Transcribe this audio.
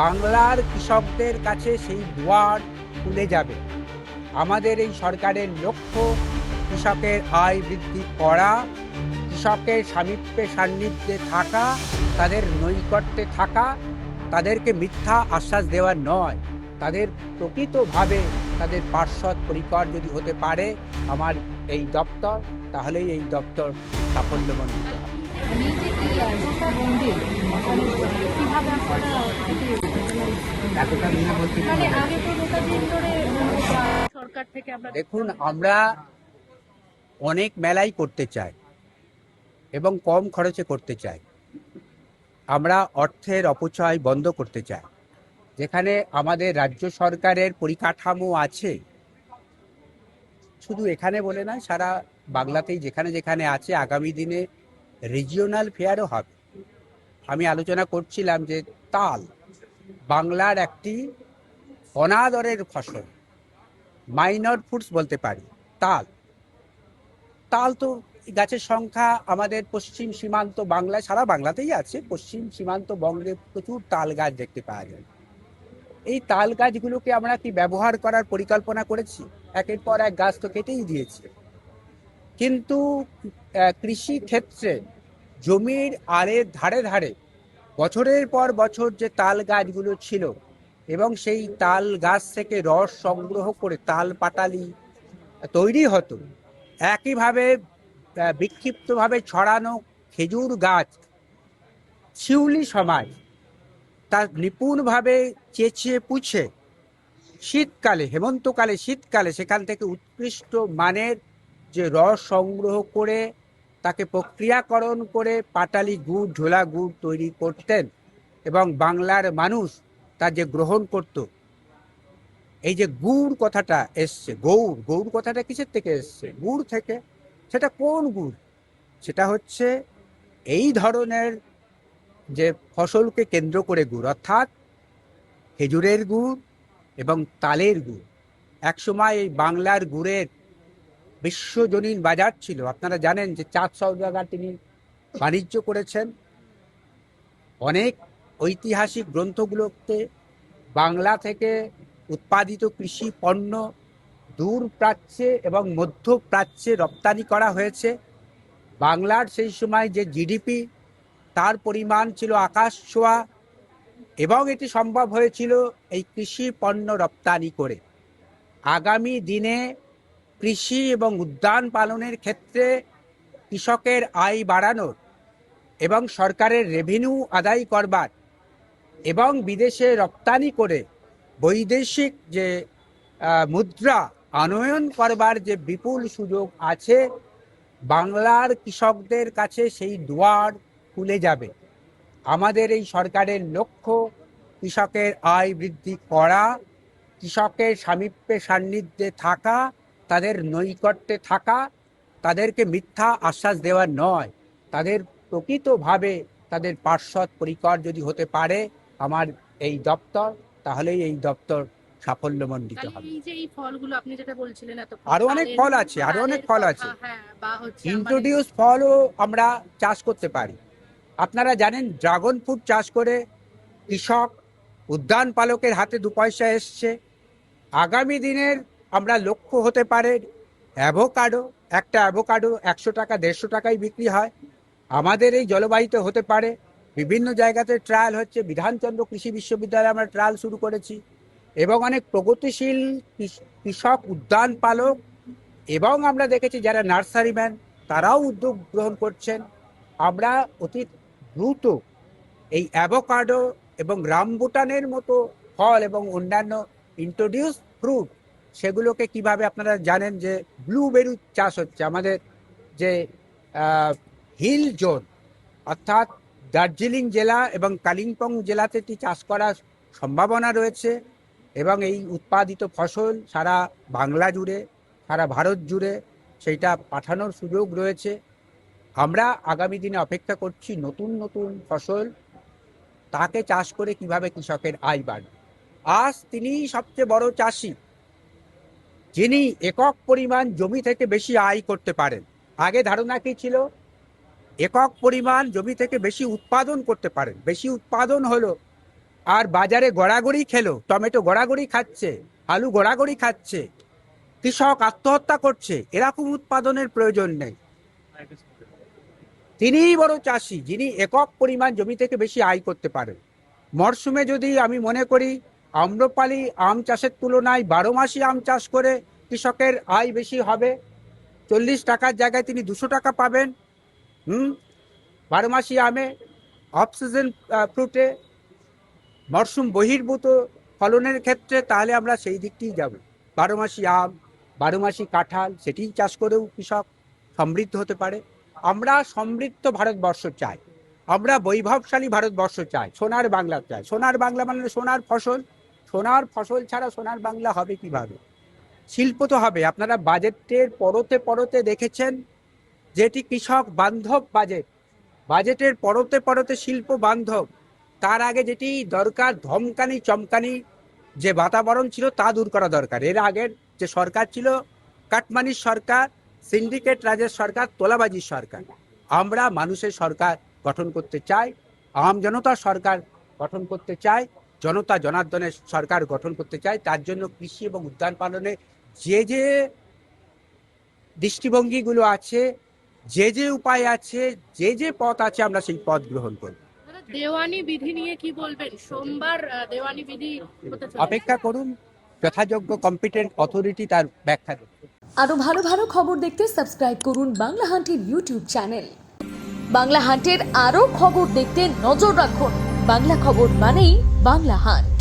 বাংলার কৃষকদের কাছে সেই দুয়ার খুলে যাবে। আমাদের এই সরকারের লক্ষ্য কৃষকের আয় বৃদ্ধি করা, কৃষকের সামীপ্যে সান্নিধ্যে থাকা, তাদের নৈকট্যে থাকা, তাদেরকে মিথ্যা আশ্বাস দেওয়া নয়, তাদের প্রকৃতভাবে তাদের পার্শ্বদ পরিকর যদি হতে পারে আমার এই দপ্তর, তাহলেই এই দপ্তর সাফল্যমণ্ডিত হবে। দেখুন, আমরা অনেক মেলাই করতে চাই এবং কম খরচে করতে চাই। আমরা অর্থের অপচয় বন্ধ করতে চাই। যেখানে আমাদের রাজ্য সরকারের পরিকাঠামো আছে, শুধু এখানে বলে নয়, সারা বাংলাতেই যেখানে যেখানে আছে, আগামী দিনে রিজিওনাল ফেয়ারও হবে। আমি আলোচনা করছিলাম যে তাল বাংলার একটি অনাদরের ফসল, মাইনর ফুডস বলতে পারি। তাল তাল তো গাছের সংখ্যা আমাদের পশ্চিম সীমান্ত বাংলায়, সারা বাংলাতেই আছে, পশ্চিম সীমান্ত বঙ্গে প্রচুর তাল গাছ দেখতে পাওয়া যায়। এই তাল গাছগুলোকে আমরা কি ব্যবহার করার পরিকল্পনা করেছি? একের পর এক গাছ তো কেটেই দিয়েছে, কিন্তু কৃষি ক্ষেত্রে জমির আড়ের ধারে ধারে বছরের পর বছর যে তাল গাছগুলো ছিল এবং সেই তাল গাছ থেকে রস সংগ্রহ করে তাল পাটালি তৈরি হতো, একইভাবে বিক্ষিপ্তভাবে ছড়ানো খেজুর গাছ শিউলি সমাজ তার নিপুণভাবে চেঁচিয়ে পুছে শীতকালে, হেমন্তকালে, শীতকালে সেখান থেকে উৎকৃষ্ট মানের যে রস সংগ্রহ করে তাকে প্রক্রিয়াকরণ করে পাটালি গুড়, ঝোলা গুড় তৈরি করতেন এবং বাংলার মানুষ তা যে গ্রহণ করত। এই যে গুড় কথাটা এসছে, গৌড়, গৌড় কথাটা কিসের থেকে এসছে? গুড় থেকে। সেটা কোন গুড়? সেটা হচ্ছে এই ধরনের যে ফসলকে কেন্দ্র করে গুড়, অর্থাৎ খেজুরের গুড় এবং তালের গুড়। একসময় এই বাংলার গুড়ের বিশ্বজনীন বাজার ছিল। আপনারা জানেন যে চাঁদ সওদাগর তিনি বাণিজ্য করেছেন। অনেক ঐতিহাসিক গ্রন্থগুলোতে বাংলা থেকে উৎপাদিত কৃষি পণ্য দূর প্রাচ্যে এবং মধ্য প্রাচ্যে রপ্তানি করা হয়েছে। বাংলার সেই সময় যে জিডিপি, তার পরিমাণ ছিল আকাশ ছোঁয়া, এবং এটি সম্ভব হয়েছিল এই কৃষি পণ্য রপ্তানি করে। আগামী দিনে কৃষি এবং উদ্যান পালনের ক্ষেত্রে কৃষকের আয় বাড়ানোর এবং সরকারের রেভিনিউ আদায় করবার এবং বিদেশে রপ্তানি করে বৈদেশিক যে মুদ্রা আনয়ন করবার যে বিপুল সুযোগ আছে, বাংলার কৃষকদের কাছে সেই দুয়ার খুলে যাবে। আমাদের এই সরকারের লক্ষ্য কৃষকের আয় বৃদ্ধি করা, কৃষকের সামীপ্যে সান্নিধ্যে থাকা, তাদের নৈকট্যে থাকা, তাদেরকে মিথ্যা আশ্বাস দেওয়া নয়, তাদের প্রকৃতভাবে তাদের পার্শ্বদ পরিকর যদি হতে পারে আমার এই দপ্তর, তাহলেই এই দপ্তর সাফল্যমণ্ডিত হবে। এই ফলগুলো আপনি যেটা বলছিলেন, আরো অনেক ফল আছে, আরো অনেক ফল আছে। ইন্ট্রোডিউস ফলও আমরা চাষ করতে পারি। আপনারা জানেন ড্রাগন ফ্রুট চাষ করে কৃষক, উদ্যান পালকের হাতে 2 পয়সা এসছে। আগামী দিনের আমরা লক্ষ্য হতে পারে অ্যাভোকাডো, একটা অ্যাভোকাডো 100 টাকা 150 টাকায় বিক্রি হয়। আমাদের এই জলবায়ুতে হতে পারে। বিভিন্ন জায়গাতে ট্রায়াল হচ্ছে। বিধানচন্দ্র কৃষি বিশ্ববিদ্যালয়ে আমরা ট্রায়াল শুরু করেছি এবং অনেক প্রগতিশীল কৃষক, উদ্যান পালক এবং আমরা দেখেছি যারা নার্সারিম্যান, তারাও উদ্যোগ গ্রহণ করছেন। আমরা অতি দ্রুত এই অ্যাভোকাডো এবং রামবুটানের মতো ফল এবং অন্যান্য ইন্ট্রোডিউস ফ্রুট, সেগুলোকে কিভাবে, আপনারা জানেন যে ব্লুবেরি চাষ হচ্ছে আমাদের যে হিল জোন, অর্থাৎ দার্জিলিং জেলা এবং কালিম্পং জেলাতে এটি চাষ করার সম্ভাবনা রয়েছে এবং এই উৎপাদিত ফসল সারা বাংলা জুড়ে, সারা ভারত জুড়ে সেইটা পাঠানোর সুযোগ রয়েছে। আমরা আগামী দিনে অপেক্ষা করছি নতুন নতুন ফসল, তাকে চাষ করে কিভাবে কৃষকের আয় বাড়বে। আজ তিনিই সবচেয়ে বড় চাষি, যিনি একক পরিমাণ জমি থেকে বেশি আয় করতে পারেন। আগে ধারণা কি ছিল? একক পরিমাণ জমি থেকে বেশি উৎপাদন করতে পারেন। বেশি উৎপাদন হলো আর বাজারে গড়াগড়ি খেলো, টমেটো গড়াগড়ি খাচ্ছে, আলু গড়াগড়ি খাচ্ছে, কৃষক আত্মহত্যা করছে, এরকম উৎপাদনের প্রয়োজন নেই। তিনিই বড় চাষি যিনি একক পরিমাণ জমি থেকে বেশি আয় করতে পারেন। মরশুমে যদি আমি মনে করি আম্রপালি আম চাষের তুলনায় 12 মাসই আম চাষ করে কৃষকের আয় বেশি হবে, 40 টাকার জায়গায় তিনি 200 টাকা পাবেন। 12 মাসি আমে, অফ সিজন ফ্রুটে, মরশুম বহির্ভূত ফলনের ক্ষেত্রে তাহলে আমরা সেই দিকটিই যাব। 12 মাসি আম, 12 মাসি কাঁঠাল, সেটি চাষ করেও কৃষক সমৃদ্ধ হতে পারে। আমরা সমৃদ্ধ ভারতবর্ষ চাই, আমরা বৈভবশালী ভারতবর্ষ চাই, সোনার বাংলা চাই। সোনার বাংলা মানে সোনার ফসল, সোনার ফসল ছাড়া সোনার বাংলা হবে কিভাবে? শিল্প তো হবে। আপনারা বাজেটের পরতে পরতে দেখেছেন যেটি কৃষক বান্ধব বাজেট, বাজেটের পরতে পরতে শিল্প বান্ধব। তার আগে যেটি দরকার ধমকানি চমকানি যে বাতাবরণ ছিল তা দূর করা দরকার। এর আগের যে সরকার ছিল কাটমানির সরকার, সিন্ডিকেট রাজের সরকার, তোলাবাজির সরকার। আমরা মানুষের সরকার গঠন করতে চাই, আম জনতার সরকার গঠন করতে চাই, জনতা জনার্দনের সরকার গঠন করতে চাই। তার জন্য কৃষি এবং উদ্যান পালনে যে যে দৃষ্টিভঙ্গিগুলো আছে, যে যে উপায় আছে, যে যে পথ আছে, আমরা সেই পথ গ্রহণ করব। দাদা, দেওয়ানি বিধি নিয়ে কি বলবেন? সোমবার দেওয়ানি বিধি হতে চলেছে। অপেক্ষা করুন, যথাযোগ্য কম্পিটেন্ট অথরিটি তার ব্যাখ্যা দেবে। আরো ভালো ভালো খবর দেখতে সাবস্ক্রাইব করুন বাংলা হান্টের ইউটিউব চ্যানেল। বাংলা হান্টের আরো খবর দেখতে নজর রাখুন। বাংলা খবর মানেই বাংলা হান্ট।